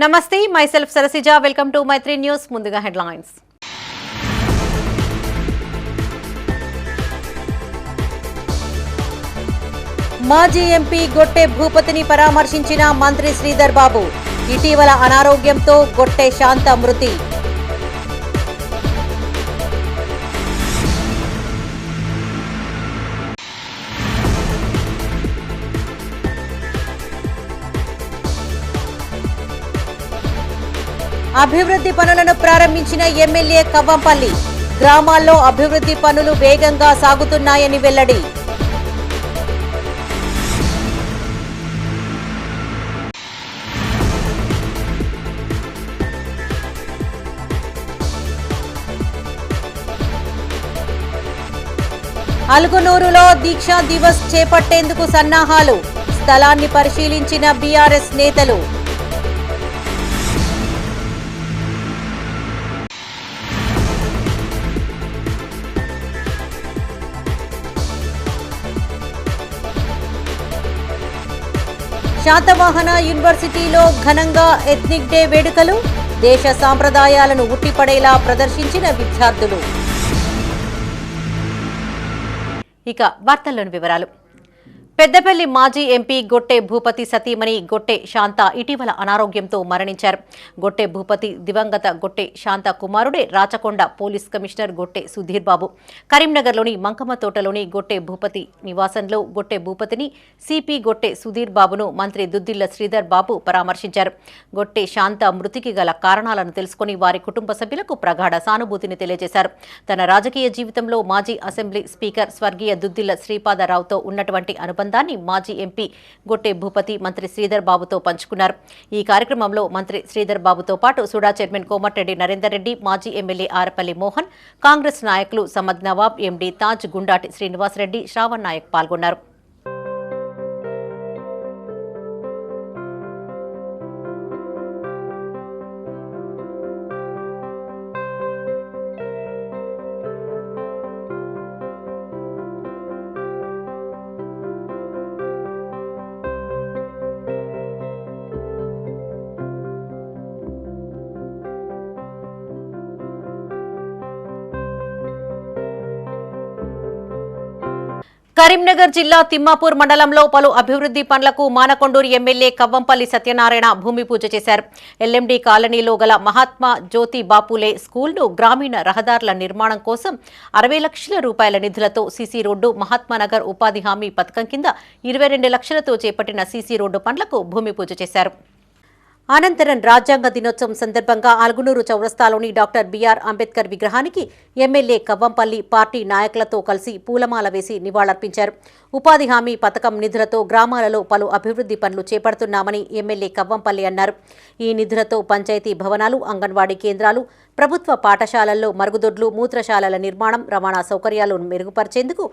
నమస్తే myself Sarasija welcome to Maitri news ముందుగా headlines మాజీ ఎంపీ గొట్టె భూపతిని పరామర్శించిన మంత్రి శ్రీధర్ బాబు ఇటీవల అనారోగ్యంతో గొట్టె శాంత మృతి అభివృద్ధి పనులను ప్రారంభించిన ఎమ్మెల్యే కవ్వంపల్లి గ్రామాల్లో అభివృద్ధి పనులు వేగంగా సాగుతున్నాయని వెల్లడి అలుగునూరులో దీక్షా దివస్ చేపట్టేందుకు సన్నాహాలు స్థలాన్ని పరిశీలించిన బీఆర్ఎస్ నేతలు శాతవాహన యూనివర్సిటీలో ఘనంగా ఎథ్నిక్ డే వేడుకలు దేశ సాంప్రదాయాలను ఉట్టిపడేలా ప్రదర్శించిన విద్యార్థులు. ఇక వార్తల్లోని వివరాలు. పెద్దపల్లి మాజీ ఎంపీ గొట్టె భూపతి సతీమణి గొట్టె శాంత ఇటీవల అనారోగ్యంతో మరణించారు. గొట్టె భూపతి దివంగత గొట్టె శాంత కుమారుడే రాచకొండ పోలీస్ కమిషనర్ గొట్టె సుధీర్ బాబు. కరీంనగర్లోని మంకమ్మ తోటలోని గొట్టె భూపతి నివాసంలో గొట్టె భూపతిని సిపి గొట్టె సుధీర్ బాబును మంత్రి దుద్దిళ్ల శ్రీధర్ బాబు పరామర్శించారు. గొట్టె శాంత మృతికి గల కారణాలను తెలుసుకుని వారి కుటుంబ సభ్యులకు ప్రగాఢ సానుభూతిని తెలియజేశారు. తన రాజకీయ జీవితంలో మాజీ అసెంబ్లీ స్పీకర్ స్వర్గీయ దుద్దిళ్ల శ్రీపాదరావుతో ఉన్నటువంటి అనుబంధం మాజీ ఎంపీ గొట్టె భూపతి మంత్రి శ్రీధర్ బాబుతో పంచుకున్నారు. ఈ కార్యక్రమంలో మంత్రి శ్రీధర్ బాబుతో పాటు సుడా చైర్మన్ కోమటిరెడ్డి నరేందర్ రెడ్డి, మాజీ ఎమ్మెల్యే ఆరపల్లి మోహన్, కాంగ్రెస్ నాయకులు సమద్ నవాబ్, ఎండీ తాజ్, గుండాటి శ్రీనివాసరెడ్డి, శ్రావణ్ నాయక్ పాల్గొన్నారు. కరీంనగర్ జిల్లా తిమ్మాపూర్ మండలంలో పలు అభివృద్ధి పనులకు మానకొండూరు ఎమ్మెల్యే కవ్వంపల్లి సత్యనారాయణ భూమి పూజ చేశారు. ఎల్ఎండి కాలనీలో గల మహాత్మా జ్యోతి బాపులే స్కూల్ను గ్రామీణ రహదారుల నిర్మాణం కోసం 60 లక్షల రూపాయల నిధులతో సీసీ రోడ్డు, మహాత్మానగర్ ఉపాధి హామీ పథకం కింద 22 లక్షలతో చేపట్టిన సీసీ రోడ్డు పనులకు భూమి పూజ చేశారు. అనంతరం రాజ్యాంగ దినోత్సవం సందర్భంగా అలుగునూరు చౌరస్తాలోని డాక్టర్ బిఆర్ అంబేద్కర్ విగ్రహానికి ఎమ్మెల్యే కవ్వంపల్లి పార్టీ నాయకులతో కలిసి పూలమాల వేసి నివాళులర్పించారు. ఉపాధి హామీ పథకం నిధులతో గ్రామాలలో పలు అభివృద్ధి పనులు చేపడుతున్నామని ఎమ్మెల్యే కవ్వంపల్లి అన్నారు. ఈ నిధులతో పంచాయతీ భవనాలు, అంగన్వాడీ కేంద్రాలు, ప్రభుత్వ పాఠశాలల్లో మరుగుదొడ్లు, మూత్రశాలల నిర్మాణం, రవాణా సౌకర్యాలు మెరుగుపరిచేందుకు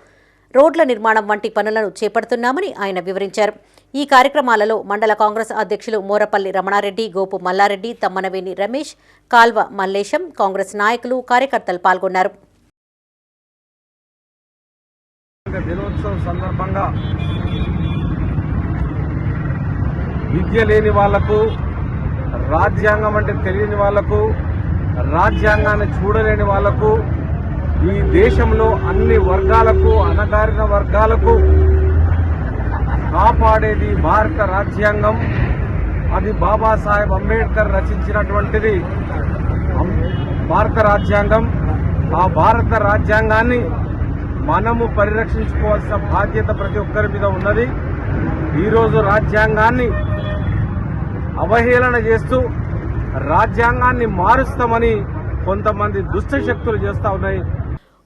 రోడ్ల నిర్మాణం వంటి పనులను చేపడుతున్నామని ఆయన వివరించారు. ఈ కార్యక్రమాలలో మండల కాంగ్రెస్ అధ్యక్షులు మోరపల్లి రమణారెడ్డి, గోపు మల్లారెడ్డి, తమ్మనవేని రమేష్, కాల్వ మల్లేశం, కాంగ్రెస్ నాయకులు, కార్యకర్తలు పాల్గొన్నారు. దినోత్సవం సందర్భంగా విద్య లేని వాళ్లకు, రాజ్యాంగం అంటే తెలియని వాళ్లకు, రాజ్యాంగాన్ని చూడలేని వాళ్లకు, ఈ దేశంలో అన్ని వర్గాలకు, అణగారిన వర్గాలకు కాపాడేది భారత రాజ్యాంగం. అది బాబాసాహెబ్ అంబేద్కర్ రచించినటువంటిది భారత రాజ్యాంగం. ఆ భారత రాజ్యాంగాన్ని మనము పరిరక్షించుకోవాల్సిన బాధ్యత ప్రతి ఒక్కరి మీద ఉన్నది. ఈరోజు రాజ్యాంగాన్ని అవహేళన చేస్తూ రాజ్యాంగాన్ని మారుస్తామని కొంతమంది దుష్ట శక్తులు చేస్తా ఉన్నాయి.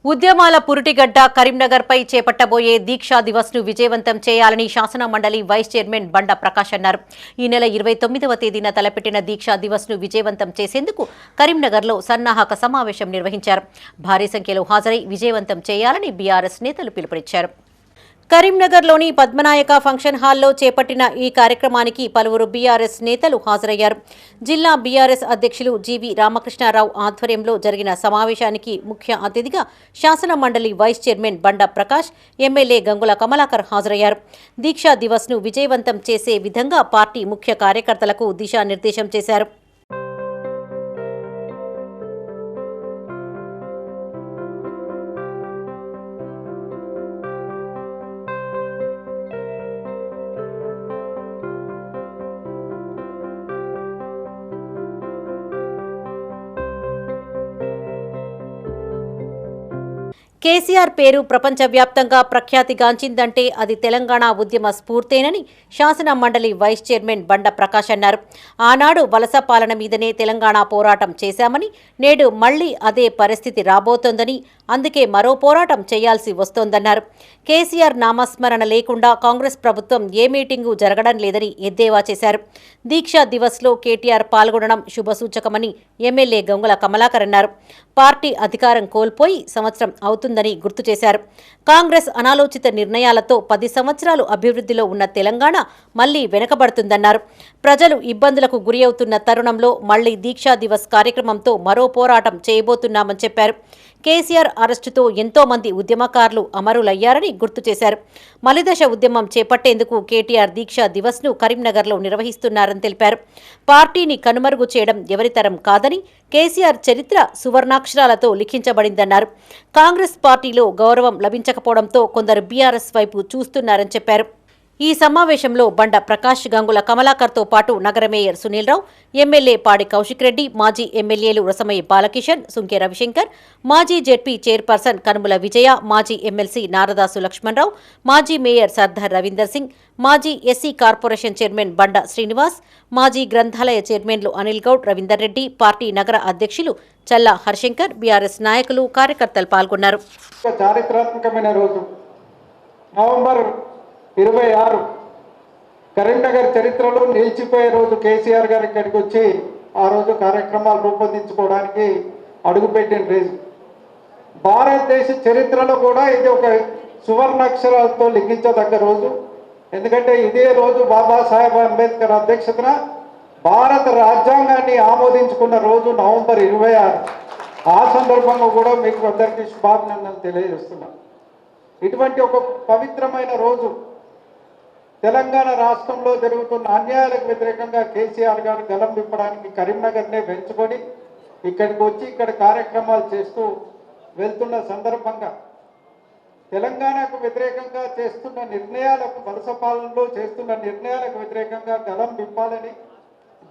ఉద్యమాల పురిటిగడ్డ కరీంనగర్పై చేపట్టబోయే దీక్షా దివస్ ను విజయవంతం చేయాలని శాసన మండలి వైస్ చైర్మన్ బండ ప్రకాష్ అన్నారు. ఈ నెల 29వ తేదీన తలపెట్టిన దీక్షా దివస్ ను విజయవంతం చేసేందుకు కరీంనగర్లో సన్నాహక సమావేశం నిర్వహించారు. భారీ సంఖ్యలో హాజరై విజయవంతం చేయాలని బీఆర్ఎస్ నేతలు పిలుపునిచ్చారు. కరీంనగర్లోని పద్మనాయక ఫంక్షన్ హాల్లో చేపట్టిన ఈ కార్యక్రమానికి పలువురు బీఆర్ఎస్ నేతలు హాజరయ్యారు. జిల్లా బీఆర్ఎస్ అధ్యక్షులు జీవీ రామకృష్ణారావు ఆధ్వర్యంలో జరిగిన సమావేశానికి ముఖ్య అతిథిగా శాసన మండలి వైస్ చైర్మన్ బండ ప్రకాష్, ఎమ్మెల్యే గంగుల కమలాకర్ హాజరయ్యారు. దీక్షా దివస్ను విజయవంతం చేసే విధంగా పార్టీ ముఖ్య కార్యకర్తలకు దిశానిర్దేశం చేశారు. కేసీఆర్ పేరు ప్రపంచవ్యాప్తంగా ప్రఖ్యాతిగాంచిందంటే అది తెలంగాణ ఉద్యమ స్ఫూర్తేనని శాసన మండలి వైస్ చైర్మన్ బండ ప్రకాష్ అన్నారు. ఆనాడు వలస పాలన మీదనే తెలంగాణ పోరాటం చేశామని, నేడు మళ్లీ అదే పరిస్థితి రాబోతోందని, అందుకే మరో పోరాటం చేయాల్సి వస్తోందన్నారు. కేసీఆర్ నామస్మరణ లేకుండా కాంగ్రెస్ ప్రభుత్వం ఏ మీటింగు జరగడం లేదని ఎద్దేవా చేశారు. దీక్షా దివస్లో కేటీఆర్ పాల్గొనడం శుభసూచకమని ఎమ్మెల్యే గంగుల కమలాకర్ అన్నారు. పార్టీ అధికారం కోల్పోయి సంవత్సరం అవుతుందని గుర్తు చేశారు. కాంగ్రెస్ అనాలోచిత నిర్ణయాలతో 10 సంవత్సరాలు అభివృద్ధిలో ఉన్న తెలంగాణ మళ్లీ వెనకబడుతుందన్నారు. ప్రజలు ఇబ్బందులకు గురియవుతున్న తరుణంలో మళ్లీ దీక్షా దివస్ కార్యక్రమంతో మరో పోరాటం చేయబోతున్నామని చెప్పారు. కేసీఆర్ అరెస్టుతో ఎంతో మంది ఉద్యమకారులు అమరులయ్యారని గుర్తు చేశారు. మలిదశ ఉద్యమం చేపట్టేందుకు కేటీఆర్ దీక్షా దివస్ను కరీంనగర్లో నిర్వహిస్తున్నారని తెలిపారు. పార్టీని కనుమరుగు చేయడం ఎవరితరం కాదని, కేసీఆర్ చరిత్ర సువర్ణాక్షరాలతో లిఖించబడిందన్నారు. కాంగ్రెస్ పార్టీలో గౌరవం లభించకపోవడంతో కొందరు బీఆర్ఎస్ వైపు చూస్తున్నారని చెప్పారు. ఈ సమావేశంలో బండ ప్రకాష్, గంగుల కమలాకర్తో పాటు నగర మేయర్ సునీల్ రావు, ఎమ్మెల్యే పాడి కౌశిక్ రెడ్డి, మాజీ ఎమ్మెల్యేలు రసమయ్య బాలకిషన్, సుంకె రవిశంకర్, మాజీ జెడ్పీ చైర్పర్సన్ కనుముల విజయ, మాజీ ఎమ్మెల్సీ నారదాసు లక్ష్మణరావు, మాజీ మేయర్ సర్దార్ రవీందర్ సింగ్, మాజీ ఎస్సీ కార్పొరేషన్ చైర్మన్ బండ శ్రీనివాస్, మాజీ గ్రంథాలయ చైర్మన్లు అనిల్ గౌడ్, రవీందర్ రెడ్డి, పార్టీ నగర అధ్యక్షులు చల్లా హర్శంకర్, బీఆర్ఎస్ నాయకులు, కార్యకర్తలు పాల్గొన్నారు. చారిత్రాత్మకమైన రోజు నవంబర్ 26 కరీంనగర్ చరిత్రలో నిలిచిపోయే రోజు. కేసీఆర్ గారు ఇక్కడికి వచ్చి ఆ రోజు కార్యక్రమాలు రూపొందించుకోవడానికి అడుగుపెట్టిన రోజు. భారతదేశ చరిత్రలో కూడా ఇది ఒక సువర్ణాక్షరాలతో లిఖించదగ్గ రోజు. ఎందుకంటే ఇదే రోజు బాబాసాహెబ్ అంబేద్కర్ అధ్యక్షతన భారత రాజ్యాంగాన్ని ఆమోదించుకున్న రోజు నవంబర్ 26. ఆ సందర్భంగా కూడా మీకు అందరికీ శుభాభినందనలు తెలియజేస్తున్నాను. ఇటువంటి ఒక పవిత్రమైన రోజు తెలంగాణ రాష్ట్రంలో జరుగుతున్న అన్యాయాలకు వ్యతిరేకంగా కేసీఆర్ గారు గలం విప్పడానికి కరీంనగర్నే పెంచుకొని ఇక్కడికి వచ్చి ఇక్కడ కార్యక్రమాలు చేస్తూ వెళ్తున్న సందర్భంగా తెలంగాణకు వ్యతిరేకంగా చేస్తున్న నిర్ణయాలకు, వలస పాలనలో చేస్తున్న నిర్ణయాలకు వ్యతిరేకంగా గలం విప్పాలని,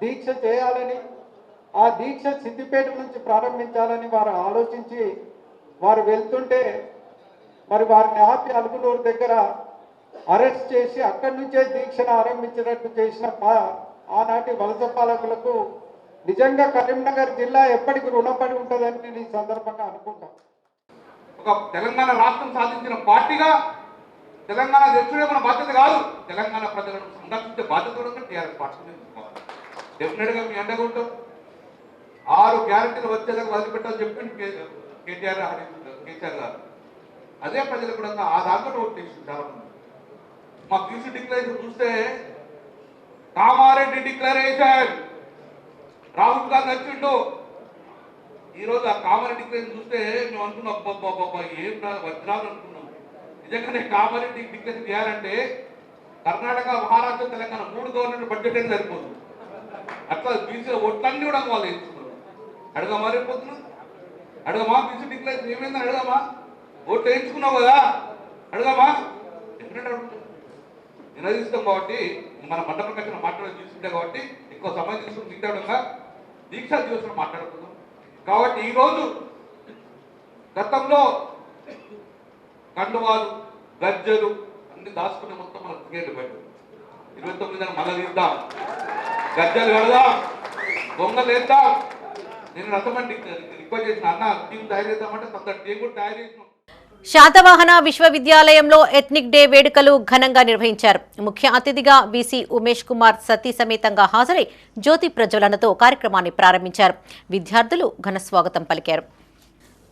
దీక్ష చేయాలని, ఆ దీక్ష సిద్దిపేట నుంచి ప్రారంభించాలని వారు ఆలోచించి వారు వెళ్తుంటే మరి వారిని ఆపి అలుగునూరు దగ్గర అరెస్ట్ చేసి అక్కడి నుంచే దీక్షను ఆరంభించినట్టు చేసిన ఆనాటి వలస పాలకులకు నిజంగా కరీంనగర్ జిల్లా ఎప్పటికీ రుణపడి ఉంటుందని నేను ఈ సందర్భంగా అనుకుంటాను. ఒక తెలంగాణ రాష్ట్రం సాధించిన పార్టీగా తెలంగాణ తెచ్చుడే మన బాధ్యత కాదు, తెలంగాణ ప్రజలను సంరక్షించే బాధ్యత కూడా టీఆర్ఎస్ పార్టీ డెఫినెట్గా మీ అండగా ఉంటాం. 6 గ్యారెంటీలు వచ్చేదాకా వదిలిపెట్టాలని చెప్పింది కేసీఆర్ గారు. అదే ప్రజలు కూడా ఆ దాంట్లో ఓటు చేసింది చాలా మంది. మా క్యూసీ డిక్లరేషన్ చూస్తే కామారెడ్డి డిక్లరేషన్ రాహుల్ గాంధీ వచ్చిండు. ఈరోజు ఆ కామారెడ్డి డిక్లరేషన్ చూస్తే మేము అనుకున్నాం అబ్బాబ్బాబ్బా ఏం వజ్రాలు అనుకున్నాం. నిజంగానే కామారెడ్డి డిక్లరేషన్ చేయాలంటే కర్ణాటక, మహారాష్ట్ర, తెలంగాణ 3 గవర్నమెంట్ బడ్జెట్ అనేది సరిపోతుంది. అట్లా బీసీలో ఓట్లన్నీ కూడా వాళ్ళు వేసుకున్నారు. అడగమా రేపోతున్నాం, అడగమా బీసీ డిక్లరేషన్ ఏమైందని అడగమా, ఓట్లు వేయించుకున్నావు కదా అడగమా, ఎప్పుడంటే అడుగుతాం. నిలదీస్తాం కాబట్టి మన మండ ప్రకాశం మాట్లాడే తీసుకుంటాం కాబట్టి ఎక్కువ సమయం తీసుకుని మిగతా దీక్షా దివసం మాట్లాడుకుందాం. కాబట్టి ఈరోజు గతంలో కండువాలు, గజ్జలు అన్ని దాచుకునే మొత్తం మన టికెట్ బయట 29 మళ్ళీ తీద్దాం, గజ్జలు కడదాం, దొంగలు వేద్దాం. నేను రసమని రిక్వెస్ట్ చేసిన అన్న టీం తయారు చేద్దామంటే కొంత టీం కూడా తయారు చేసినాం. శాతవాహన విశ్వవిద్యాలయంలో ఎథ్నిక్ డే వేడుకలు ఘనంగా నిర్వహించారు. ముఖ్య అతిథిగా వీసీ ఉమేష్ కుమార్ సతీ సమేతంగా హాజరై జ్యోతి ప్రజ్వలనతో కార్యక్రమాన్ని ప్రారంభించారు. విద్యార్థులు ఘన స్వాగతం పలికారు.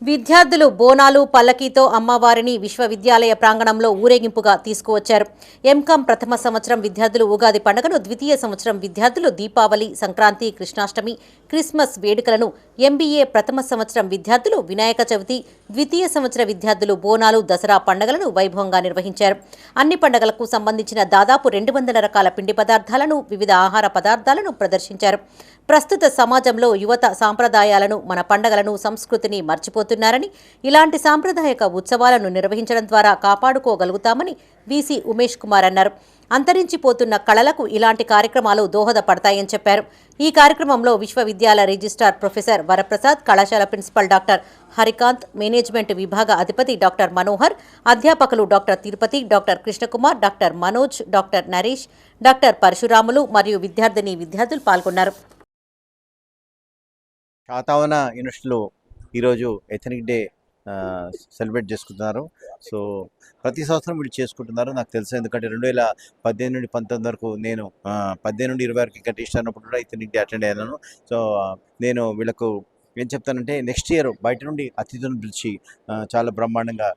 విద్యార్థులు బోనాలు పల్లకీతో అమ్మవారిని విశ్వవిద్యాలయ ప్రాంగణంలో ఊరేగింపుగా తీసుకువచ్చారు. ఎంకాం ప్రథమ సంవత్సరం విద్యార్థులు ఉగాది పండుగను, ద్వితీయ సంవత్సరం విద్యార్థులు దీపావళి, సంక్రాంతి, కృష్ణాష్టమి, క్రిస్మస్ వేడుకలను, ఎంబీఏ ప్రథమ సంవత్సరం విద్యార్థులు వినాయక చవితి, ద్వితీయ సంవత్సర విద్యార్థులు బోనాలు, దసరా పండుగలను వైభవంగా నిర్వహించారు. అన్ని పండుగలకు సంబంధించిన దాదాపు 200 రకాల పిండి పదార్థాలను, వివిధ ఆహార పదార్థాలను ప్రదర్శించారు. ప్రస్తుత సమాజంలో యువత సాంప్రదాయాలను, మన పండుగలను, సంస్కృతిని మర్చిపోతున్నారని, ఇలాంటి సాంప్రదాయక ఉత్సవాలను నిర్వహించడం ద్వారా కాపాడుకోగలుగుతామని వీసీ ఉమేష్ కుమార్ అన్నారు. అంతరించిపోతున్న కళలకు ఇలాంటి కార్యక్రమాలు దోహదపడతాయని చెప్పారు. ఈ కార్యక్రమంలో విశ్వవిద్యాలయ రిజిస్ట్రార్ ప్రొఫెసర్ వరప్రసాద్, కళాశాల ప్రిన్సిపల్ డాక్టర్ హరికాంత్, మేనేజ్మెంట్ విభాగ అధిపతి డాక్టర్ మనోహర్, అధ్యాపకులు doctor Tirupati, doctor Krishnakumar, doctor Manoj, doctor Naresh, doctor Parasuramulu మరియు విద్యార్థులు పాల్గొన్నారు. శాతవాహన యూనివర్సిటీలో ఈరోజు ఎథనిక్ డే సెలబ్రేట్ చేసుకుంటున్నారు. సో ప్రతి సంవత్సరం వీళ్ళు చేసుకుంటున్నారు. నాకు తెలుసు, ఎందుకంటే 2018 నుండి 19 వరకు నేను 18 నుండి 20 వరకు ఇంకా టీచర్ అన్నప్పుడు కూడా ఎథనిక్ డే అటెండ్ అయ్యాను. సో నేను వీళ్ళకు ఏం చెప్తానంటే, నెక్స్ట్ ఇయర్ బయట నుండి అతిథులను పిలిచి చాలా బ్రహ్మాండంగా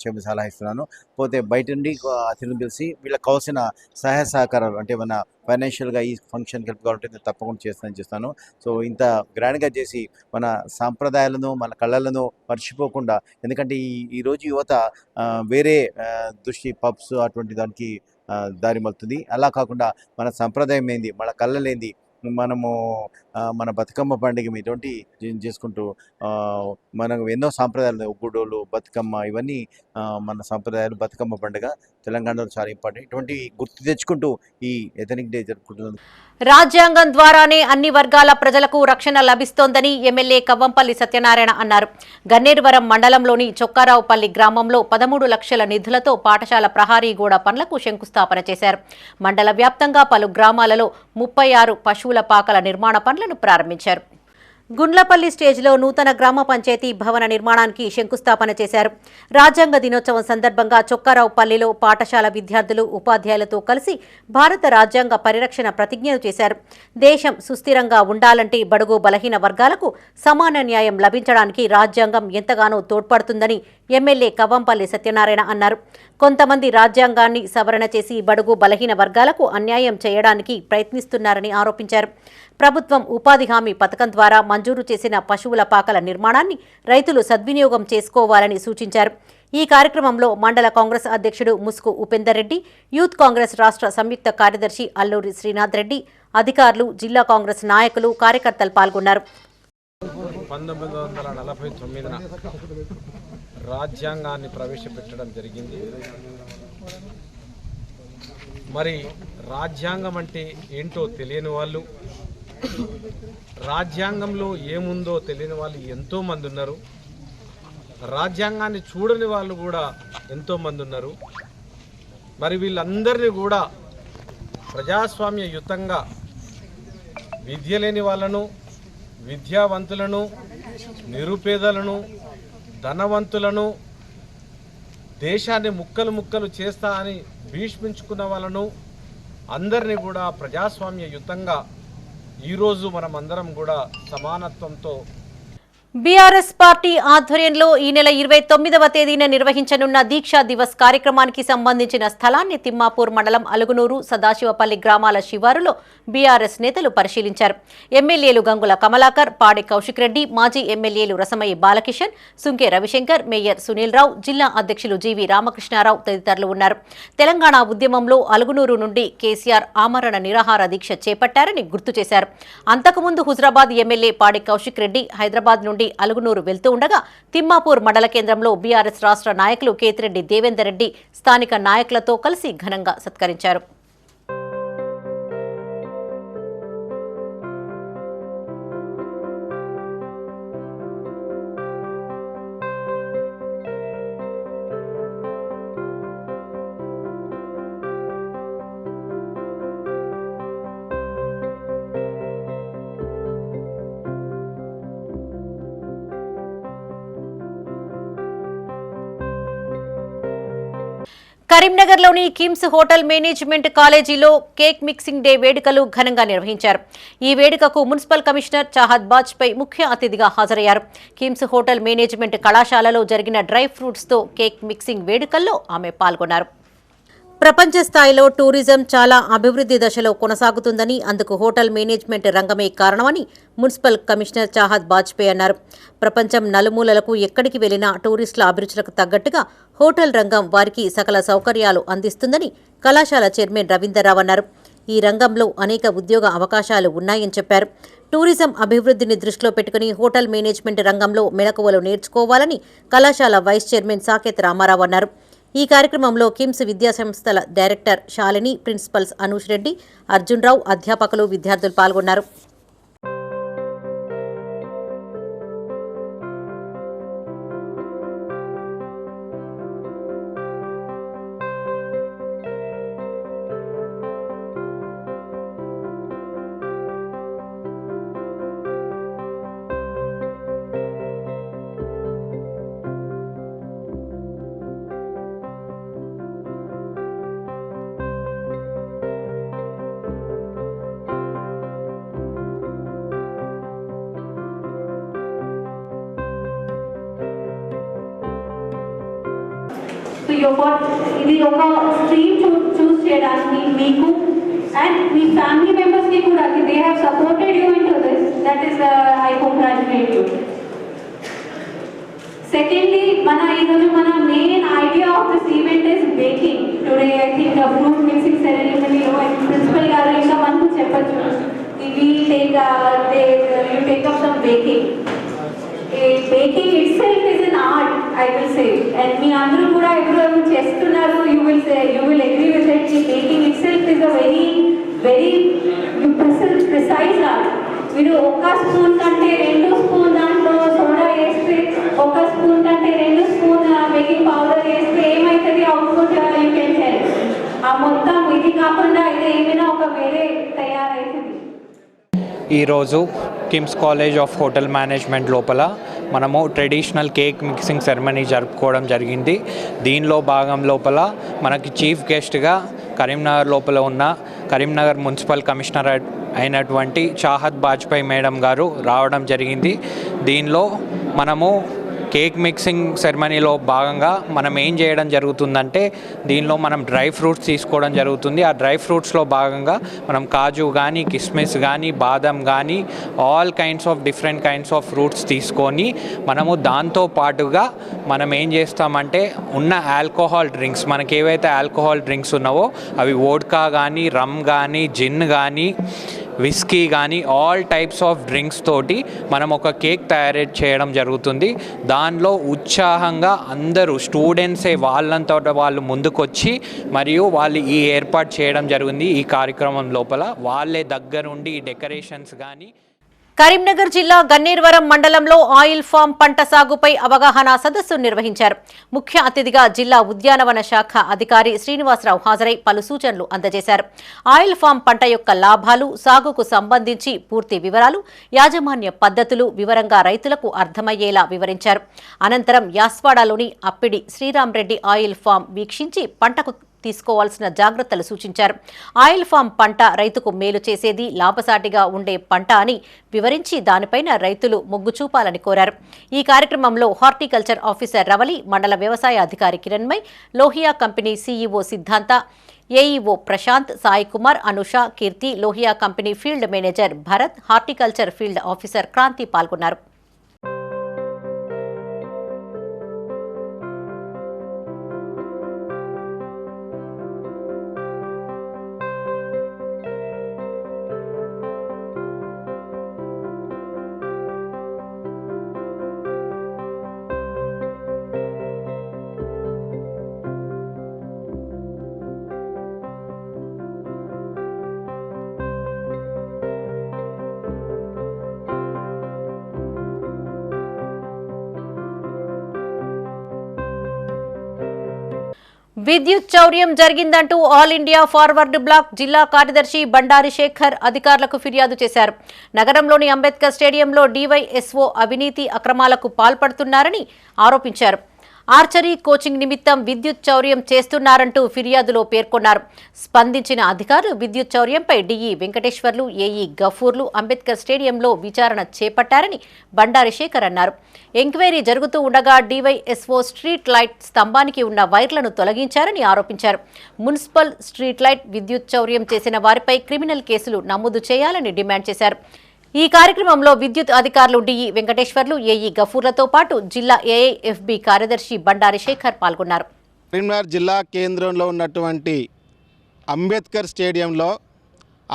చెప్పి సలహా ఇస్తున్నాను. పోతే బయట నుండి అతిథులను పిలిచి వీళ్ళకి కావాల్సిన సహాయ సహకారాలు, అంటే మన ఫైనాన్షియల్గా ఈ ఫంక్షన్కి హెల్ప్ కావాలంటే నేను తప్పకుండా చేస్తాను. సో ఇంత గ్రాండ్గా చేసి మన సాంప్రదాయాలను, మన కళలను మర్చిపోకుండా, ఎందుకంటే ఈరోజు యువత వేరే దృష్టి పబ్స్ అటువంటి దానికి దారి మలుతుంది. అలా కాకుండా మన సంప్రదాయం ఏంది, మన కళలేంది, మనము మన బతుకమ్మ పండుగ ఇటువంటి చేసుకుంటూ మనం ఎన్నో సాంప్రదాయాలు, ఉగ్గుడోలు, బతుకమ్మ, ఇవన్నీ మన సాంప్రదాయాలు. బతుకమ్మ పండుగ తెలంగాణలో చాలా ఇంపార్టెంట్. ఇటువంటి గుర్తు తెచ్చుకుంటూ ఈ ఎథనిక్ డే జరుపుకుంటున్నాం. రాజ్యాంగం ద్వారానే అన్ని వర్గాల ప్రజలకు రక్షణ లభిస్తోందని ఎమ్మెల్యే కవ్వంపల్లి సత్యనారాయణ అన్నారు. గన్నేరువరం మండలంలోని చొక్కారావుపల్లి గ్రామంలో 13 లక్షల నిధులతో పాఠశాల ప్రహారీ గోడ పనులకు శంకుస్థాపన చేశారు. మండల వ్యాప్తంగా పలు గ్రామాలలో 36 పశువుల పాకల నిర్మాణ పనులను ప్రారంభించారు. గుండ్లపల్లి స్టేజ్లో నూతన గ్రామ పంచాయతీ భవన నిర్మాణానికి శంకుస్థాపన చేశారు. రాజ్యాంగ దినోత్సవం సందర్భంగా చొక్కారావుపల్లిలో పాఠశాల విద్యార్థులు, ఉపాధ్యాయులతో కలిసి భారత రాజ్యాంగ పరిరక్షణ ప్రతిజ్ఞలు చేశారు. దేశం సుస్థిరంగా ఉండాలంటే బడుగు బలహీన వర్గాలకు సమాన న్యాయం లభించడానికి రాజ్యాంగం ఎంతగానో తోడ్పడుతుందని ఎమ్మెల్యే కవ్వంపల్లి సత్యనారాయణ అన్నారు. కొంతమంది రాజ్యాంగాన్ని సవరణ చేసి బడుగు బలహీన వర్గాలకు అన్యాయం చేయడానికి ప్రయత్నిస్తున్నారని ఆరోపించారు. ప్రభుత్వం ఉపాధి హామీ పథకం ద్వారా మంజూరు చేసిన పశువుల పాకల నిర్మాణాన్ని రైతులు సద్వినియోగం చేసుకోవాలని సూచించారు. ఈ కార్యక్రమంలో మండల కాంగ్రెస్ అధ్యక్షుడు ముస్కు ఉపేందర్ రెడ్డి, యూత్ కాంగ్రెస్ రాష్ట్ర సంయుక్త కార్యదర్శి అల్లూరి శ్రీనాథ్ రెడ్డి, అధికారులు, జిల్లా కాంగ్రెస్ నాయకులు, కార్యకర్తలు పాల్గొన్నారు. 1949న రాజ్యాంగాన్ని ప్రవేశపెట్టడం జరిగింది. మరి రాజ్యాంగం అంటే ఏంటో తెలియని వాళ్ళు, రాజ్యాంగంలో ఏముందో తెలియని వాళ్ళు ఎంతోమంది ఉన్నారు. రాజ్యాంగాన్ని చూడని వాళ్ళు కూడా ఎంతోమంది ఉన్నారు. మరి వీళ్ళందరినీ కూడా ప్రజాస్వామ్యయుతంగా విద్య లేని వాళ్ళను, విద్యావంతులను, నిరుపేదలను, ధనవంతులను, దేశాన్ని ముక్కలు ముక్కలు చేస్తా అని భీష్మించుకున్న వాళ్ళను అందరినీ కూడా ప్రజాస్వామ్యయుతంగా ఈరోజు మనం అందరం కూడా సమానత్వంతో బీఆర్ఎస్ పార్టీ ఆధ్వర్యంలో ఈ నెల 29వ తేదీన నిర్వహించనున్న దీక్షా దివస్ కార్యక్రమానికి సంబంధించిన స్థలాన్ని తిమ్మాపూర్ మండలం అలుగునూరు, సదాశివపల్లి గ్రామాల శివారులో బీఆర్ఎస్ నేతలు పరిశీలించారు. ఎమ్మెల్యేలు గంగుల కమలాకర్, పాడి కౌశిక్ రెడ్డి, మాజీ ఎమ్మెల్యేలు రసమయ్యి బాలకిషన్, సుంకే రవిశంకర్, మేయర్ సునీల్ రావు, జిల్లా అధ్యక్షులు జీవి రామకృష్ణారావు తదితరులు ఉన్నారు. తెలంగాణ ఉద్యమంలో అలుగునూరు నుండి కేసీఆర్ ఆమరణ నిరాహార దీక్ష చేపట్టారని గుర్తు చేశారు. అంతకుముందు హుజరాబాద్ ఎమ్మెల్యే పాడి కౌశిక్ రెడ్డి హైదరాబాద్ నుండి అలుగునూరు వెళ్తూ ఉండగా తిమ్మాపూర్ మండల కేంద్రంలో బీఆర్ఎస్ రాష్ట్ర నాయకులు కేతిరెడ్డి దేవేందర్ రెడ్డి స్థానిక నాయకులతో కలిసి ఘనంగా సత్కరించారు. కరీంనగర్లోని కిమ్స్ హోటల్ మేనేజ్మెంట్ కాలేజీలో కేక్ మిక్సింగ్ డే వేడుకలు ఘనంగా నిర్వహించారు. ఈ వేడుకకు మున్సిపల్ కమిషనర్ చాహద్ బాజ్పేయి ముఖ్య అతిథిగా హాజరయ్యారు. కిమ్స్ హోటల్ మేనేజ్మెంట్ కళాశాలలో జరిగిన డ్రై ఫ్రూట్స్తో కేక్ మిక్సింగ్ వేడుకల్లో ఆమె పాల్గొన్నారు. ప్రపంచ స్థాయిలో టూరిజం చాలా అభివృద్ధి దశలో కొనసాగుతుందని, అందుకు హోటల్ మేనేజ్మెంట్ రంగమే కారణమని మున్సిపల్ కమిషనర్ చాహద్ బాజ్పేయి అన్నారు. ప్రపంచం నలుమూలలకు ఎక్కడికి వెళ్లినా టూరిస్టుల అభిరుచులకు తగ్గట్టుగా హోటల్ రంగం వారికి సకల సౌకర్యాలు అందిస్తుందని కళాశాల చైర్మన్ రవీందర్రావు అన్నారు. ఈ రంగంలో అనేక ఉద్యోగ అవకాశాలు ఉన్నాయని చెప్పారు. టూరిజం అభివృద్ధిని దృష్టిలో పెట్టుకుని హోటల్ మేనేజ్మెంట్ రంగంలో మెళకువలు నేర్చుకోవాలని కళాశాల వైస్ చైర్మన్ సాకేత్ రామారావు అన్నారు. ఈ కార్యక్రమంలో కిమ్స్ విద్యాసంస్థల డైరెక్టర్ శాలిని, ప్రిన్సిపల్స్ అనూష్ రెడ్డి, అర్జున్ రావు, అధ్యాపకులు, విద్యార్థులు పాల్గొన్నారు. ఇది ఒక స్ట్రీమ్ చూస్ చేయడానికి మీకు అండ్ మీ ఫ్యామిలీ మెంబర్స్ కి కూడా they have supported you in to this, that is I congratulate you. Secondly, ఈరోజు మన main idea of this event is baking. Today I think fruit mixing సెరమనీలో ప్రిన్సిపల్ గారు ఇంకా మనకు చెప్పచ్చు, you take up some baking. Baking itself is an art, I will say, and మీ అందరూ కూడా ఎవరు చేస్తున్నారు, you will agree with it. Baking itself is a very precise art. మీరు ఒక స్పూన్ కంటే 2 స్పూన్ దాంట్లో సోడా వేస్తే, ఒక స్పూన్ కంటే 2 స్పూన్ బేకింగ్ పౌడర్ వేస్తే ఏమైతుంది అవుట్పుట్ యూ కెన్ టెల్. ఆ మొత్తం ఇది కాకుండా ఇది ఏమైనా ఒక వేరే తయారైతుంది. ఈరోజు KIMS college of hotel management లోపల మనము ట్రెడిషనల్ కేక్ మిక్సింగ్ సెరమనీ జరుపుకోవడం జరిగింది. దీనిలో భాగం లోపల మనకి చీఫ్ గెస్ట్గా కరీంనగర్ లోపల ఉన్న కరీంనగర్ మున్సిపల్ కమిషనర్ అయినటువంటి చాహద్ బాజ్పేయి మేడం గారు రావడం జరిగింది. దీనిలో మనము కేక్ మిక్సింగ్ సెరమనీలో భాగంగా మనం ఏం చేయడం జరుగుతుందంటే, దీనిలో మనం డ్రై ఫ్రూట్స్ తీసుకోవడం జరుగుతుంది. ఆ డ్రై ఫ్రూట్స్లో భాగంగా మనం కాజు కానీ, కిస్మిస్ కానీ, బాదం కానీ, all different kinds of fruits తీసుకొని మనము దాంతో పాటుగా మనం ఏం చేస్తామంటే, ఉన్న ఆల్కహాల్ డ్రింక్స్, మనకి ఏవైతే ఆల్కహాల్ డ్రింక్స్ ఉన్నావో అవి వోడ్కా కానీ, రమ్ కానీ, జిన్ కానీ, విస్కీ కానీ, ఆల్ టైప్స్ ఆఫ్ డ్రింక్స్ తోటి మనం ఒక కేక్ తయారు చేయడం జరుగుతుంది. దానిలో ఉత్సాహంగా అందరూ స్టూడెంట్సే వాళ్ళంతా వాళ్ళు ముందుకొచ్చి మరియు వాళ్ళు ఈ ఏర్పాటు చేయడం జరిగింది. ఈ కార్యక్రమం లోపల వాళ్ళే దగ్గరుండి ఈ డెకరేషన్స్ కానీ. కరీంనగర్ జిల్లా గన్నేరువరం మండలంలో ఆయిల్ ఫామ్ పంట సాగుపై అవగాహన సదస్సు నిర్వహించారు. ముఖ్య అతిథిగా జిల్లా ఉద్యానవన శాఖ అధికారి శ్రీనివాసరావు హాజరై పలు సూచనలు అందజేశారు. ఆయిల్ ఫామ్ పంట యొక్క లాభాలు, సాగుకు సంబంధించి పూర్తి వివరాలు, యాజమాన్య పద్ధతులు వివరంగా రైతులకు అర్థమయ్యేలా వివరించారు. అనంతరం యాస్వాడలోని అప్పిడి శ్రీరామ్రెడ్డి ఆయిల్ ఫామ్ వీక్షించి పంటకు తీసుకోవాల్సిన జాగ్రత్తలు సూచించారు. ఆయిల్ ఫామ్ పంట రైతుకు మేలు చేసేది, లాభసాటిగా ఉండే పంట అని వివరించి దానిపైన రైతులు మొగ్గు చూపాలని కోరారు. ఈ కార్యక్రమంలో హార్టికల్చర్ ఆఫీసర్ రవలి, మండల వ్యవసాయ అధికారి Kiranmai, Lohia company CEO Siddhanta, AEO Prashanth, Sai Kumar, Anusha, Keerthi, Lohia company field manager Bharath, horticulture field officer Kranthi పాల్గొన్నారు. విద్యుత్ చౌర్యం జరిగిందంటూ ఆల్ ఇండియా ఫార్వర్డ్ బ్లాక్ జిల్లా కార్యదర్శి బండారి శేఖర్ అధికారులకు ఫిర్యాదు చేశారు. నగరంలోని అంబేద్కర్ స్టేడియంలో డీవైఎస్ఓ అవినీతి అక్రమాలకు పాల్పడుతున్నారని ఆరోపించారు. ఆర్చరీ కోచింగ్ నిమిత్తం విద్యుత్ చౌర్యం చేస్తున్నారంటూ ఫిర్యాదులో పేర్కొన్నారు. స్పందించిన అధికారులు విద్యుత్ చౌర్యంపై డిఈ వెంకటేశ్వర్లు, ఏఈ గఫూర్లు అంబేద్కర్ స్టేడియంలో విచారణ చేపట్టారని బండారి శేఖర్ అన్నారు. ఎంక్వైరీ జరుగుతూ ఉండగా డివైఎస్ఓ స్ట్రీట్ లైట్ స్తంభానికి ఉన్న వైర్లను తొలగించారని ఆరోపించారు. మున్సిపల్ స్ట్రీట్ లైట్ విద్యుత్ చౌర్యం చేసిన వారిపై క్రిమినల్ కేసులు నమోదు చేయాలని డిమాండ్ చేశారు. ఈ కార్యక్రమంలో విద్యుత్ అధికారులు డిఈ వెంకటేశ్వర్లు, ఏఈ గఫూర్లతో పాటు జిల్లా ఏఐఎఫ్బి కార్యదర్శి బండారి శేఖర్ పాల్గొన్నారు. కరీంనగర్ జిల్లా కేంద్రంలో ఉన్నటువంటి అంబేద్కర్ స్టేడియంలో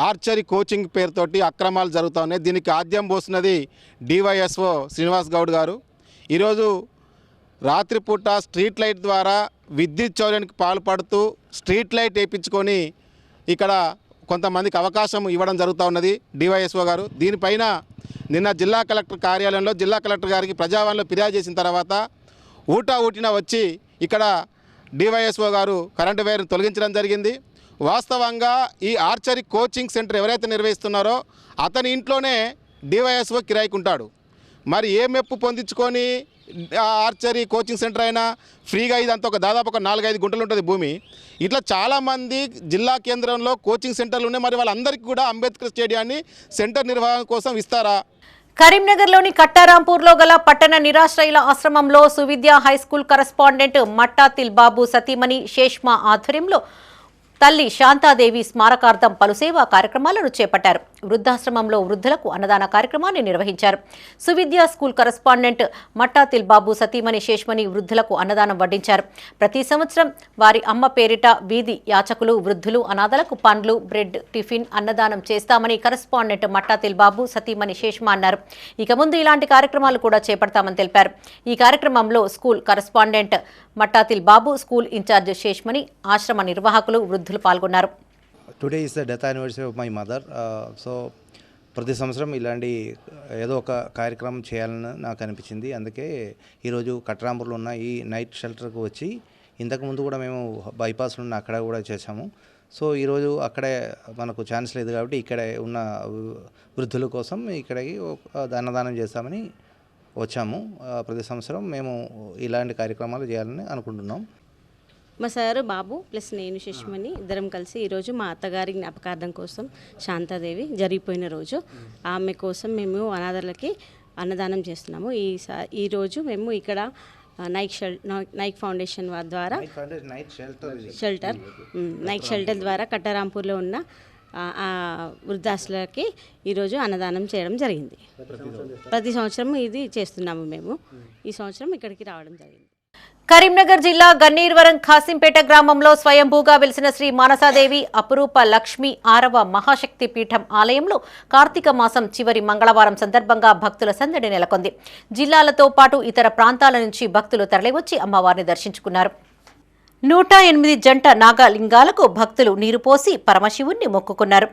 ఆర్చరీ కోచింగ్ పేరుతోటి అక్రమాలు జరుగుతూ ఉన్నాయి. దీనికి ఆద్యం పోస్తున్నది డివైఎస్ఓ శ్రీనివాస్ గౌడ్ గారు. ఈరోజు రాత్రిపూట స్ట్రీట్ లైట్ ద్వారా విద్యుత్ చౌర్యానికి పాల్పడుతూ స్ట్రీట్ లైట్ వేయించుకొని ఇక్కడ కొంతమందికి అవకాశం ఇవ్వడం జరుగుతూ ఉన్నది డివైఎస్ఓ గారు. దీనిపైన నిన్న జిల్లా కలెక్టర్ కార్యాలయంలో జిల్లా కలెక్టర్ గారికి ప్రజావాణిలో ఫిర్యాదు చేసిన తర్వాత ఊటిన వచ్చి ఇక్కడ డివైఎస్ఓ గారు కరెంటు వైర్ను తొలగించడం జరిగింది. వాస్తవంగా ఈ ఆర్చరీ కోచింగ్ సెంటర్ ఎవరైతే నిర్వహిస్తున్నారో అతని ఇంట్లోనే డివైఎస్ఓ కిరాయికుంటాడు. మరి ఏ మెప్పు పొందించుకొని ఆర్చరీ కోచింగ్ సెంటర్ అయినా ఫ్రీగా ఇదంతా దాదాపు ఒక 4-5 గుంటలు ఉంటుంది భూమి. ఇట్లా చాలామంది జిల్లా కేంద్రంలో కోచింగ్ సెంటర్లు ఉన్నాయి. మరి వాళ్ళందరికీ కూడా అంబేద్కర్ స్టేడియాన్ని సెంటర్ నిర్వహణ కోసం ఇస్తారా? కరీంనగర్లోని కట్టారాంపూర్లో గల పట్టణ నిరాశ్రయుల ఆశ్రమంలో సువిద్య హైస్కూల్ కరస్పాండెంట్ మట్టాతిల్ బాబు సతీమణి శేష్మా ఆధ్వర్యంలో తల్లి శాంతాదేవి స్మారకార్థం పలు సేవా కార్యక్రమాలను చేపట్టారు. వృద్ధాశ్రమంలో వృద్ధులకు అన్నదాన కార్యక్రమాన్ని నిర్వహించారు. సువిద్య స్కూల్ కరస్పాండెంట్ మట్టాతిల్ బాబు సతీమణి శేష్మణి వృద్ధులకు అన్నదానం వడ్డించారు. ప్రతి సంవత్సరం వారి అమ్మ పేరిట వీధి యాచకులు, వృద్ధులు, అనాథలకు పండ్లు, బ్రెడ్, టిఫిన్ అన్నదానం చేస్తామని కరస్పాండెంట్ మట్టాతిల్ బాబు సతీమణి శేష్మ అన్నారు. ఇక ముందు ఇలాంటి కార్యక్రమాలు కూడా చేపడతామని తెలిపారు. ఈ కార్యక్రమంలో స్కూల్ కరస్పాండెంట్ మట్టాతిల్ బాబు, స్కూల్ ఇన్ఛార్జ్ శేష్మణి, ఆశ్రమ నిర్వాహకులు, వృద్ధులు పాల్గొన్నారు. Today is the death anniversary of my mother. So ప్రతి సంవత్సరం ఇలాంటి ఏదో ఒక కార్యక్రమం చేయాలని నాకు అనిపించింది. అందుకే ఈరోజు కట్రాంపూర్లో ఉన్న ఈ నైట్ షెల్టర్కు వచ్చి, ఇంతకుముందు కూడా మేము బైపాస్లో ఉన్న అక్కడ కూడా చేశాము. సో ఈరోజు అక్కడే మనకు ఛాన్స్ లేదు కాబట్టి ఇక్కడ ఉన్న వృద్ధుల కోసం ఇక్కడికి అన్నదానం చేస్తామని వచ్చాము. ప్రతి సంవత్సరం మేము ఇలాంటి కార్యక్రమాలు చేయాలని అనుకుంటున్నాం. మా సారు బాబు ప్లస్ నేను శశిమణి ఇద్దరం కలిసి ఈరోజు మా అత్తగారి జ్ఞాపకార్థం కోసం శాంతాదేవి జరిగిపోయిన రోజు ఆమె కోసం మేము అనాథలకి అన్నదానం చేస్తున్నాము. ఈరోజు మేము ఇక్కడ నైక్ ఫౌండేషన్ ద్వారా నైక్ షెల్టర్ ద్వారా కట్టారాంపూర్లో ఉన్న వృద్ధాశ్రలకి ఈరోజు అన్నదానం చేయడం జరిగింది. ప్రతి సంవత్సరం ఇది చేస్తున్నాము మేము. ఈ సంవత్సరం ఇక్కడికి రావడం జరిగింది. కరీంనగర్ జిల్లా గన్నీర్వరం ఖాసింపేట గ్రామంలో స్వయంభూగా వెలిసిన శ్రీ మానసాదేవి అపురూప లక్ష్మి 6వ మహాశక్తి పీఠం ఆలయంలో కార్తీక మాసం చివరి మంగళవారం సందర్భంగా భక్తుల సందడి నెలకొంది. జిల్లాలతో పాటు ఇతర ప్రాంతాల నుంచి భక్తులు తరలివచ్చి అమ్మవారిని దర్శించుకున్నారు. 108 జంట నాగలింగాలకు భక్తులు నీరు పోసి పరమశివుణ్ణి మొక్కుకున్నారు.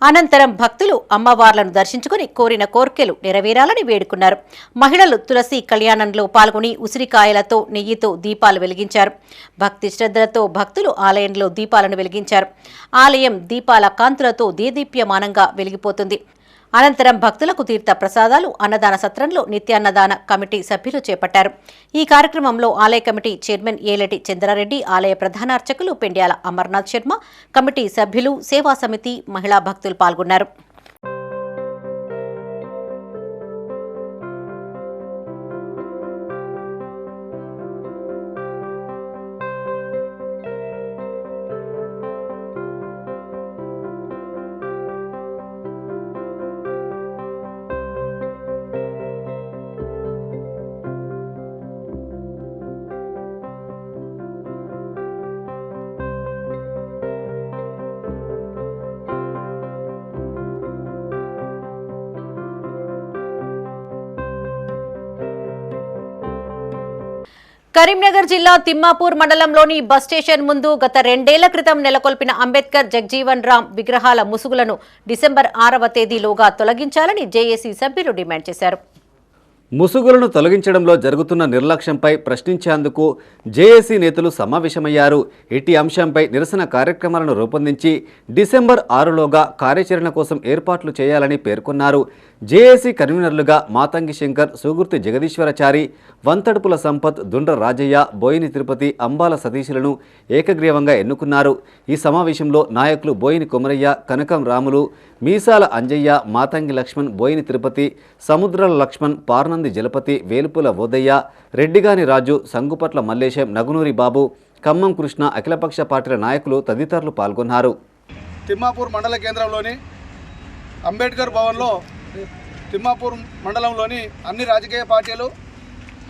అనంతరం భక్తులు అమ్మవార్లను దర్శించుకుని కోరిన కోర్కెలు నెరవేరాలని వేడుకున్నారు. మహిళలు తులసి కళ్యాణంలో పాల్గొని ఉసిరికాయలతో, నెయ్యితో దీపాలు వెలిగించారు. భక్తి శ్రద్ధలతో భక్తులు ఆలయంలో దీపాలను వెలిగించారు. ఆలయం దీపాల కాంతులతో దేదీప్యమానంగా వెలిగిపోతుంది. అనంతరం భక్తులకు తీర్థ ప్రసాదాలు అన్నదాన సత్రంలో నిత్యాన్నదాన కమిటీ సభ్యులు చేపట్టారు. ఈ కార్యక్రమంలో ఆలయ కమిటీ చైర్మన్ ఏలటి చంద్రారెడ్డి, ఆలయ ప్రధాన అర్చకులు పెండ్యాల అమర్నాథ్ శర్మ, కమిటీ సభ్యులు, సేవా సమితి, మహిళా భక్తులు పాల్గొన్నారు. కరీంనగర్ జిల్లా తిమ్మాపూర్ మండలంలోని బస్ స్టేషన్ ముందు గత 2 ఏళ్ల క్రితం నెలకొల్పిన అంబేద్కర్, జగ్జీవన్ రామ్ విగ్రహాల ముసుగులను డిసెంబర్ 6వ తేదీలోగా తొలగించాలని జేఏసీ సభ్యులు డిమాండ్ చేశారు. ముసుగులను తొలగించడంలో జరుగుతున్న నిర్లక్ష్యంపై ప్రశ్నించేందుకు జేఏసీ నేతలు సమావేశమయ్యారు. ఇటీ అంశంపై నిరసన కార్యక్రమాలను రూపొందించి డిసెంబర్ 6లోగా కార్యాచరణ కోసం ఏర్పాట్లు చేయాలని పేర్కొన్నారు. జేఏసీ కన్వీనర్లుగా మాతంగి శంకర్, సూగుర్తి జగదీశ్వరచారి, వంతడుపుల సంపత్, దుండ్ర రాజయ్య, బోయిని తిరుపతి, అంబాల సతీశులను ఏకగ్రీవంగా ఎన్నుకున్నారు. ఈ సమావేశంలో నాయకులు బోయిని కొమరయ్య, కనకం రాములు, మీసాల అంజయ్య, మాతంగి లక్ష్మణ్, బోయిని తిరుపతి, సముద్రాల లక్ష్మణ్, పార్నంది జలపతి, వేలుపుల ఓదయ్య, రెడ్డిగాని రాజు, సంగుపట్ల మల్లేశం, నగునూరి బాబు, ఖమ్మం కృష్ణ, అఖిలపక్ష పార్టీల నాయకులు తదితరులు పాల్గొన్నారు. తిమ్మాపూర్ మండల కేంద్రంలోని అంబేద్కర్ భవన్లో తిమ్మాపూర్ మండలంలోని అన్ని రాజకీయ పార్టీలు,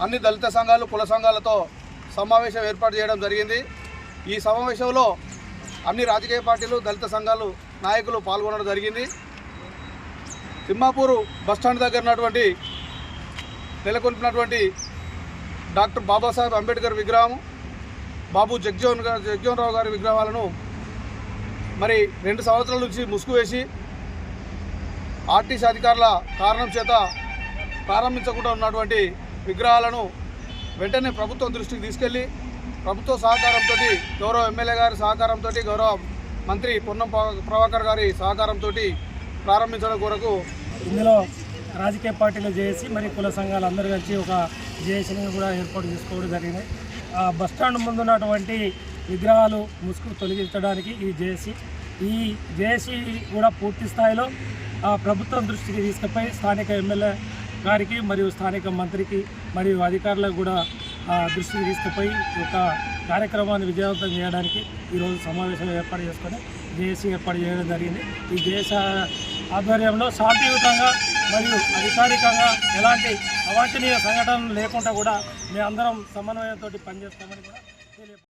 అన్ని దళిత సంఘాలు, కుల సంఘాలతో సమావేశం ఏర్పాటు చేయడం జరిగింది. ఈ సమావేశంలో అన్ని రాజకీయ పార్టీలు, దళిత సంఘాలు నాయకులు పాల్గొనడం జరిగింది. తిమ్మాపూరు బస్టాండ్ దగ్గర ఉన్నటువంటి నెలకొల్పినటువంటి డాక్టర్ బాబాసాహెబ్ అంబేద్కర్ విగ్రహం, బాబు జగ్జీవన్ రావు గారి విగ్రహాలను మరి 2 సంవత్సరాల నుంచి ముసుగు వేసి ఆర్టీసీ అధికారుల కారణం చేత ప్రారంభించకుండా ఉన్నటువంటి విగ్రహాలను వెంటనే ప్రభుత్వం దృష్టికి తీసుకెళ్లి ప్రభుత్వ సహకారంతో, గౌరవ ఎమ్మెల్యే గారి సహకారంతో, గౌరవ మంత్రి పొన్నం ప్రభాకర్ గారి సహకారంతో ప్రారంభించడం కొరకు ఇందులో రాజకీయ పార్టీలు చేసి మరి కుల సంఘాలు అందరూ కలిసి ఒక జేఏసీని కూడా ఏర్పాటు చేసుకోవడం జరిగింది. ఆ బస్టాండ్ ముందు ఉన్నటువంటి విగ్రహాలు ముసుగు తొలగించడానికి ఈ జేఏసీ కూడా పూర్తి స్థాయిలో ప్రభుత్వం దృష్టికి తీసుకుపోయి స్థానిక ఎమ్మెల్యే గారికి మరియు స్థానిక మంత్రికి మరియు అధికారులకు కూడా దృష్టికి తీసుకుపోయి ఒక కార్యక్రమాన్ని విజయవంతం చేయడానికి ఈరోజు సమావేశం ఏర్పాటు చేసుకొని జేఏసీ ఏర్పాటు చేయడం జరిగింది. ఈ జేఏసీ ఆధ్వర్యంలో శాంతియుతంగా మరియు అధికారికంగా ఎలాంటి అవాంఛనీయ సంఘటనలు లేకుండా కూడా మేమందరం సమన్వయంతో పనిచేస్తామని కూడా తెలియదు.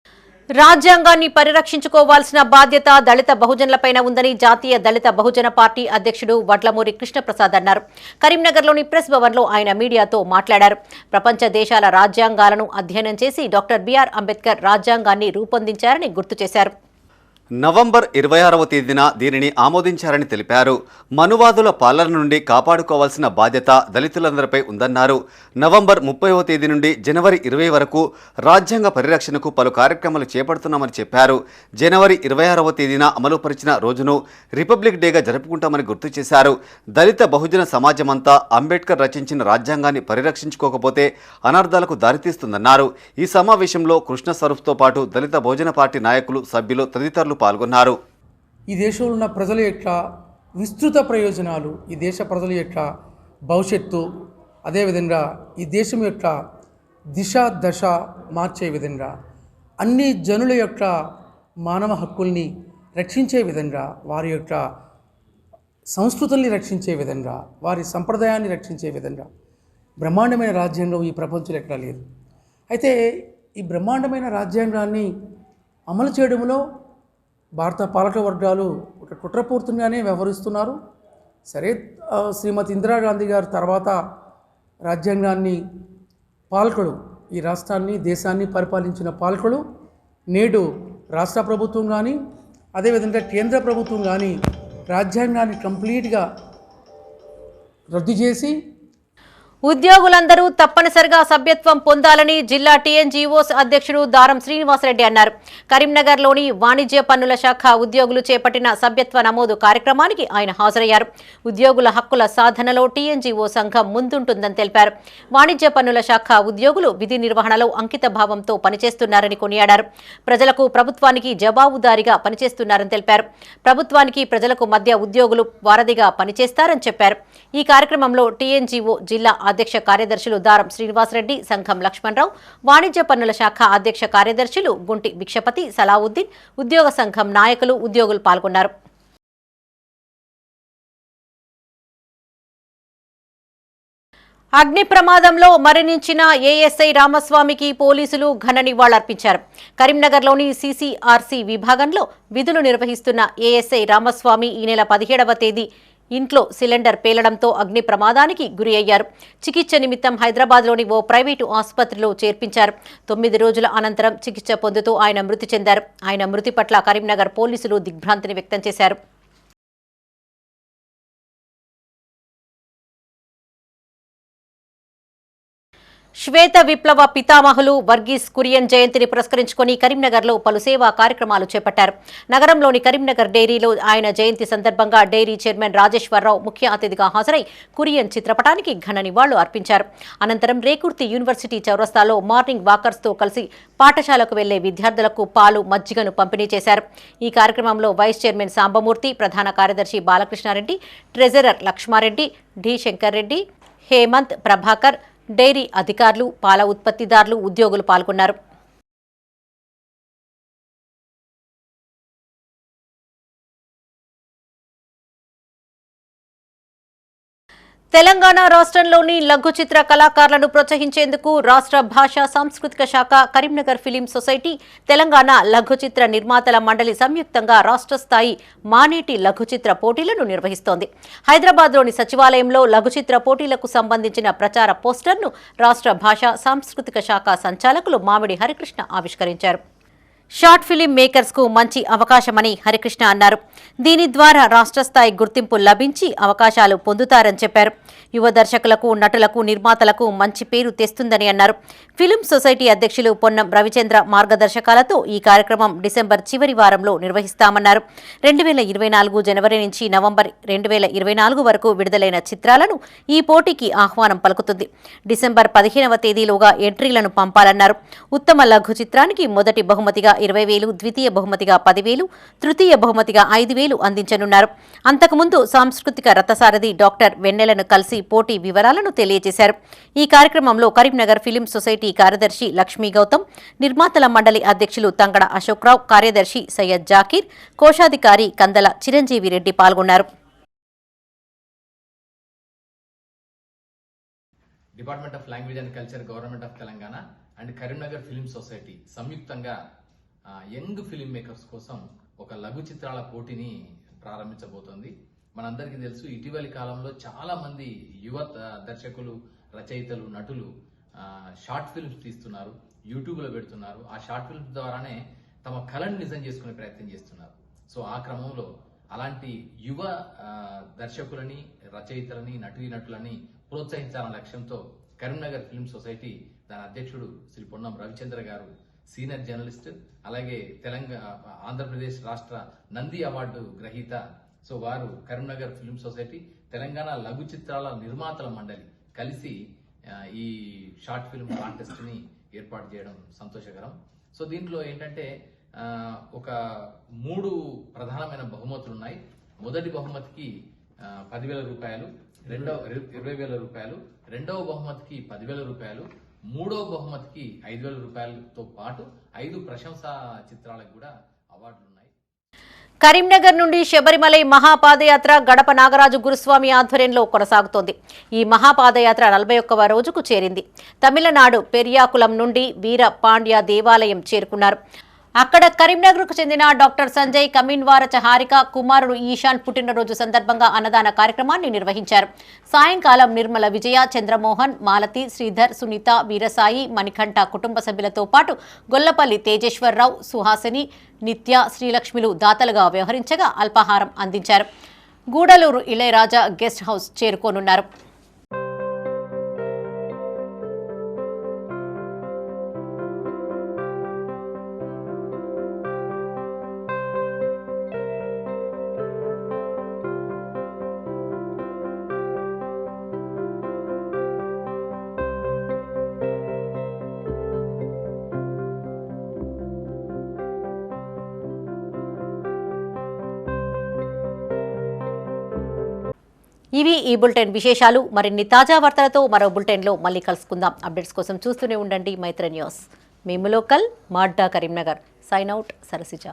రాజ్యాంగాన్ని పరిరక్షించుకోవాల్సిన బాధ్యత దళిత బహుజనులపైన ఉందని జాతీయ దళిత బహుజన పార్టీ అధ్యక్షుడు వడ్లమూరి కృష్ణప్రసాద్ అన్నారు. కరీంనగర్లోని ప్రెస్ భవన్లో ఆయన మీడియాతో మాట్లాడారు. ప్రపంచ దేశాల రాజ్యాంగాలను అధ్యయనం చేసి డాక్టర్ బిఆర్ అంబేద్కర్ రాజ్యాంగాన్ని రూపొందించారని గుర్తు చేశారు. నవంబర్ 26వ తేదీన దీనిని ఆమోదించారని తెలిపారు. మనువాదుల పాలన నుండి కాపాడుకోవాల్సిన బాధ్యత దళితులందరిపై ఉందన్నారు. నవంబర్ 30వ తేదీ నుండి జనవరి 20 వరకు రాజ్యాంగ పరిరక్షణకు పలు కార్యక్రమాలు చేపడుతున్నామని చెప్పారు. జనవరి 26వ తేదీన అమలుపరిచిన రోజును రిపబ్లిక్ డేగా జరుపుకుంటామని గుర్తు చేశారు. దళిత బహుజన సమాజమంతా అంబేద్కర్ రచించిన రాజ్యాంగాన్ని పరిరక్షించుకోకపోతే అనర్థాలకు దారితీస్తుందన్నారు. ఈ సమావేశంలో కృష్ణ స్వరూప్తో పాటు దళిత బహుజన పార్టీ నాయకులు, సభ్యులు తదితరులు పాల్గొన్నారు. ఈ దేశంలో ఉన్న ప్రజల యొక్క విస్తృత ప్రయోజనాలు, ఈ దేశ ప్రజల యొక్క భవిష్యత్తు, అదేవిధంగా ఈ దేశం యొక్క దిశ దశ మార్చే విధంగా, అన్ని జనుల యొక్క మానవ హక్కుల్ని రక్షించే విధంగా, వారి యొక్క సంస్కృతుల్ని రక్షించే విధంగా, వారి సంప్రదాయాన్ని రక్షించే విధంగా బ్రహ్మాండమైన రాజ్యాంగం ఈ ప్రపంచంలో ఎక్కడా లేదు. అయితే ఈ బ్రహ్మాండమైన రాజ్యాంగాన్ని అమలు చేయడంలో భారత పాలక వర్గాలు ఒక కుట్రపూర్తిగానే వ్యవహరిస్తున్నారు. సరే, శ్రీమతి ఇందిరాగాంధీ గారి తర్వాత రాజ్యాంగాన్ని పాలకులు, ఈ రాష్ట్రాన్ని దేశాన్ని పరిపాలించిన పాలకులు నేడు రాష్ట్ర ప్రభుత్వం కానీ అదేవిధంగా కేంద్ర ప్రభుత్వం కానీ రాజ్యాంగాన్ని కంప్లీట్గా రద్దు చేసి ఉద్యోగులందరూ తప్పనిసరిగా సభ్యత్వం పొందాలని జిల్లా టీఎన్జీఓస్ అధ్యక్షుడు దారం శ్రీనివాసరెడ్డి అన్నారు. కరీంనగర్లోని వాణిజ్య పన్నుల శాఖ ఉద్యోగులు చేపట్టిన సభ్యత్వ నమోదు కార్యక్రమానికి ఆయన హాజరయ్యారు. ఉద్యోగుల హక్కుల సాధనలో టీఎన్జీఓ సంఘం ముందుంటుందని తెలిపారు. వాణిజ్య పన్నుల శాఖ ఉద్యోగులు విధి నిర్వహణలో అంకిత భావంతో పనిచేస్తున్నారని కొనియాడారు. ప్రజలకు ప్రభుత్వానికి జవాబుదారీగా పనిచేస్తున్నారని తెలిపారు. ప్రభుత్వానికి ప్రజలకు మధ్య ఉద్యోగులు వారధిగా పనిచేస్తారని చెప్పారు. ఈ కార్యక్రమంలో టీఎన్జీఓ జిల్లా అధ్యక్ష కార్యదర్శులు దారం శ్రీనివాసరెడ్డి, సంఘం లక్ష్మణరావు, వాణిజ్య పన్నుల శాఖ అధ్యక్ష కార్యదర్శులు గుంటి భిక్షపతి, సలావుద్దీన్, ఉద్యోగ సంఘం నాయకులు, ఉద్యోగులు పాల్గొన్నారు. అగ్ని ప్రమాదంలో మరణించిన ఏఎస్ఐ రామస్వామికి పోలీసులు ఘన నివాళులర్పించారు. కరీంనగర్లోని సీసీఆర్సీ విభాగంలో విధులు నిర్వహిస్తున్న ఏఎస్ఐ రామస్వామి ఈ నెల 17వ తేదీ ఇంట్లో సిలిండర్ పేలడంతో అగ్ని ప్రమాదానికి గురి అయ్యారు. చికిత్స నిమిత్తం హైదరాబాద్లోని ఓ ప్రైవేటు ఆసుపత్రిలో చేర్పించారు. 9 రోజుల అనంతరం చికిత్స పొందుతూ ఆయన మృతి చెందారు. ఆయన మృతి పట్ల కరీంనగర్ పోలీసులు దిగ్భ్రాంతిని వ్యక్తం చేశారు. శ్వేత విప్లవ పితామహులు వర్గీస్ కురియన్ జయంతిని పురస్కరించుకుని కరీంనగర్లో పలు సేవా కార్యక్రమాలు చేపట్టారు. నగరంలోని కరీంనగర్ డైరీలో ఆయన జయంతి సందర్భంగా డైరీ చైర్మన్ రాజేశ్వరరావు ముఖ్య అతిథిగా హాజరై కురియన్ చిత్రపటానికి ఘన నివాళులు అర్పించారు. అనంతరం రేకుర్తి యూనివర్సిటీ చౌరస్తాలో మార్నింగ్ వాకర్స్తో కలిసి పాఠశాలకు వెళ్లే విద్యార్థులకు పాలు, మజ్జిగను పంపిణీ చేశారు. ఈ కార్యక్రమంలో వైస్ చైర్మన్ సాంబమూర్తి, ప్రధాన కార్యదర్శి Balakrishna Reddy, treasurer Lakshma Reddy, D Shankar Reddy, Hemanth, Prabhakar, dairy అధికారులు, పాల ఉత్పత్తిదారులు, ఉద్యోగులు పాల్గొన్నారు. తెలంగాణ రాష్ట్రంలోని లఘు చిత్ర కళాకారులను ప్రోత్సహించేందుకు రాష్ట్ర భాషా సాంస్కృతిక శాఖ, కరీంనగర్ ఫిలిం సొసైటీ, తెలంగాణ లఘు చిత్ర నిర్మాతల మండలి సంయుక్తంగా రాష్ట్ర స్థాయి మానేటి లఘు చిత్ర పోటీలను నిర్వహిస్తోంది. హైదరాబాద్లోని సచివాలయంలో లఘు చిత్ర పోటీలకు సంబంధించిన ప్రచార పోస్టర్ను రాష్ట్ర భాషా సాంస్కృతిక శాఖ సంచాలకులు మామిడి హరికృష్ణ ఆవిష్కరించారు. షార్ట్ ఫిలిం మేకర్స్ కు మంచి అవకాశమని హరికృష్ణ అన్నారు. దీని ద్వారా రాష్ట్ర స్థాయి గుర్తింపు లభించి అవకాశాలు పొందుతారని చెప్పారు. యువ దర్శకులకు, నటులకు, నిర్మాతలకు మంచి పేరు తెస్తుందని అన్నారు. ఫిలిం సొసైటీ అధ్యక్షులు పొన్నం రవిచంద్ర మార్గదర్శకాలతో ఈ కార్యక్రమం డిసెంబర్ చివరి వారంలో నిర్వహిస్తామన్నారు. 2024 జనవరి నుంచి నవంబర్ 2024 వరకు విడుదలైన చిత్రాలను ఈ పోటీకి ఆహ్వానం పలుకుతుంది. డిసెంబర్ 15వ తేదీలోగా ఎంట్రీలను పంపాలన్నారు. ఉత్తమ లఘు చిత్రానికి మొదటి బహుమతిగా 20,000, ద్వితీయ బహుమతిగా 10,000, తృతీయ బహుమతిగా 5,000 అందించనున్నారు. అంతకుముందు సాంస్కృతిక రథసారథి డాక్టర్ వెన్నెలను కలిసి పోటీ వివరాలను తెలియజేశారు. ఈ కార్యక్రమంలో కరీంనగర్ ఫిలిం సొసైటీ కార్యదర్శి లక్ష్మీ గౌతమ్, నిర్మాతల మండలి అధ్యక్షులు తంగడ అశోక్రావు, కార్యదర్శి సయ్యద్ జాకీర్, కోశాధికారి కందల చిరంజీవి రెడ్డి పాల్గొన్నారు. Department of language and culture, government of Telangana and Karimnagar film society సంయుక్తంగా యంగ్ ఫిలిం మేకర్స్ కోసం ఒక లఘు చిత్రాల పోటీని ప్రారంభించబోతోంది. మనందరికీ తెలుసు, ఇటీవలి కాలంలో చాలా మంది యువ దర్శకులు, రచయితలు, నటులు షార్ట్ ఫిల్మ్స్ తీస్తున్నారు, యూట్యూబ్లో పెడుతున్నారు. ఆ షార్ట్ ఫిల్మ్స్ ద్వారానే తమ కళను నిజం చేసుకునే ప్రయత్నం చేస్తున్నారు. సో ఆ క్రమంలో అలాంటి యువ దర్శకులని, రచయితలని, నటులని ప్రోత్సహించాలన్న లక్ష్యంతో కరీంనగర్ ఫిలిం సొసైటీ దాని అధ్యక్షుడు శ్రీ పొన్నం రవిచంద్ర గారు, సీనియర్ జర్నలిస్ట్, అలాగే ఆంధ్రప్రదేశ్ రాష్ట్ర నంది అవార్డు గ్రహీత, సో వారు కరీంనగర్ ఫిలిం సొసైటీ, తెలంగాణ లఘు చిత్రాల నిర్మాతల మండలి కలిసి ఈ షార్ట్ ఫిల్మ్ కాంటెస్ట్ ని ఏర్పాటు చేయడం సంతోషకరం. సో దీంట్లో ఏంటంటే ఒక 3 ప్రధానమైన బహుమతులు ఉన్నాయి. మొదటి బహుమతికి 10,000 రూపాయలు, 20,000 రూపాయలు, రెండవ బహుమతికి 10,000 రూపాయలు, మూడవ బహుమతికి 5,000 రూపాయలతో పాటు 5 ప్రశంసా చిత్రాలకు కూడా అవార్డులు ఉన్నాయి. కరీంనగర్ నుండి శబరిమలై మహాపాదయాత్ర గడప నాగరాజు గురుస్వామి ఆధ్వర్యంలో కొనసాగుతోంది. ఈ మహాపాదయాత్ర 41వ రోజుకు చేరింది. తమిళనాడు పెరియాకులం నుండి వీర పాండ్య దేవాలయం చేరుకున్నారు. అక్కడ కరీంనగర్కు చెందిన డాక్టర్ సంజయ్ కమిన్వారచ హారిక కుమారుడు ఈశాన్ పుట్టినరోజు సందర్భంగా అన్నదాన కార్యక్రమాన్ని నిర్వహించారు. సాయంకాలం నిర్మల విజయ, చంద్రమోహన్, మాలతి, శ్రీధర్, సునీత, వీరసాయి, మణికంఠ కుటుంబ సభ్యులతో పాటు గొల్లపల్లి తేజేశ్వరరావు, సుహాసిని, నిత్య, శ్రీలక్ష్మిలు దాతలుగా వ్యవహరించగా అల్పాహారం అందించారు. గూడలూరు ఇళయరాజా గెస్ట్ హౌస్ చేరుకోనున్నారు. ఇవి ఈ బులెటిన్ విశేషాలు. మరిన్ని తాజా వార్తలతో మరో బులెటిన్లో మళ్ళీ కలుసుకుందాం. అప్డేట్స్ కోసం చూస్తూనే ఉండండి మైత్ర న్యూస్. మేము లోకల్, మాడ్డా, కరీంనగర్. Sign out, Sarasija.